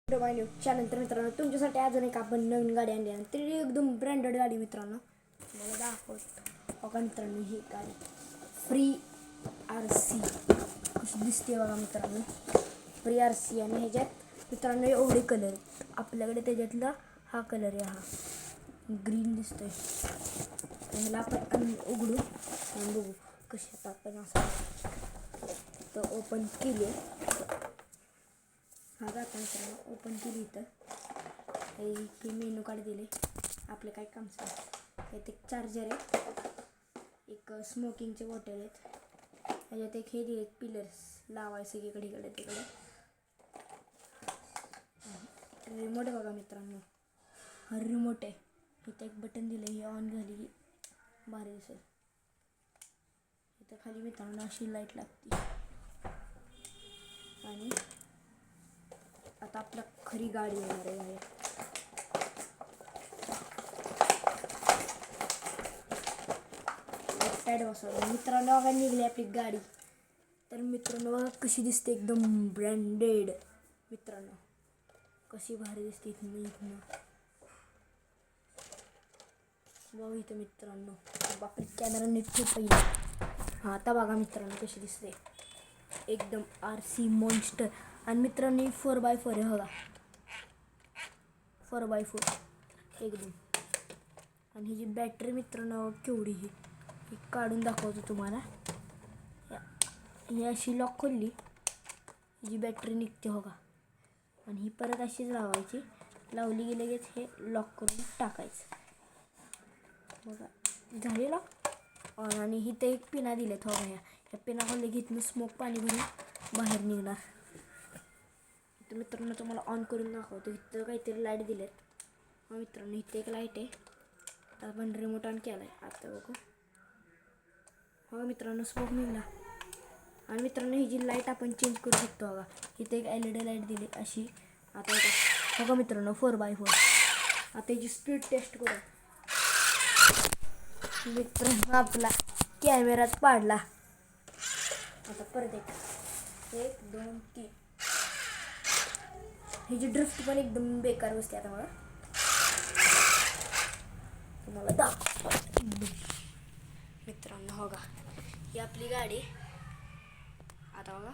माय त्यानंतर मित्रांनो तुमच्यासाठी अजून एक आपण नवीन गाडी आणली आहे. तरी एकदम ब्रँडेड गाडी मित्रांनो. मला दाखवतो बघा मित्रांनो, ही गाडी फ्री RC कशी दिसते बघा मित्रांनो. फ्री RC आणि ह्याच्यात मित्रांनो एवढे कलर आपल्याकडे. त्याच्यातला हा कलर आहे, हा ग्रीन दिसतोय. ह्याला आपण उघडू आणि बघू कशी. आता आपण असं तर ओपन केली आहे. हा आता मित्रांनो ओपन केली. इथं हे मेनू कार्ड दिले. आपले काय काम आहे. एक चार्जर आहे, एक स्मोकिंगचे बॉटल आहेत. ह्याच्यात एक हे दिले पिलर्स लावायचे इकडे इकडे तिकडे. रिमोट बघा मित्रांनो, हा रिमोट आहे. इथं एक बटन दिलं, हे ऑन झाली की भारी दिसेल. इथं खाली मित्रांनो अशी लाईट लागते. आणि आता आपल्या खरी गाडी येणार आहे. पॅड बसवलं मित्रांनो, बघा निघली आपली गाडी. तर मित्रांनो बघा कशी दिसते, एकदम ब्रँडेड. मित्रांनो कशी भारी दिसते इथनं बघा. इथं मित्रांनो बापरे, कॅमेरा नीट ठेव पहिला. हा आता बघा मित्रांनो कशी दिसते, एकदम RC मॉन्स्टर. आणि मित्रांनो 4x4 आहे बघा, 4x4 एकदम. आणि ही जी बॅटरी मित्रांनो केवढी ही काढून दाखवतो तुम्हाला. ही अशी लॉक खोलली, जी बॅटरी निघते बघा. आणि ही परत अशीच लावायची. लावली की लगेच हे लॉक करून टाकायचं बघा. झाली लॉक. आणि इथे एक पिना दिलेत बघा. ह्या पिना खोलली की इथनं स्मोक पाणी भरून बाहेर निघणार. तर मित्रांनो तुम्हाला ऑन करून दाखवतो. इथं काहीतरी लाईट दिलेत. मग मित्रांनो इथे एक लाईट आहे. आता आपण रिमोट ऑन केला आहे. आता बघू बघा मित्रांनो स्मोक निघला. आणि मित्रांनो ही जी लाईट आपण चेंज करू शकतो बघा. इथे एक LED लाईट दिली अशी. आता बघा मित्रांनो 4x4. आता याची स्पीड टेस्ट करू. मित्रांनो आपला कॅमेरात पाडला. आता परत 1 2 3. ह्याची ड्रिफ्ट पण एकदम बेकार बसते. आता मला तुम्हाला दाखव मित्रांनो, बघा ही आपली गाडी. आता बघा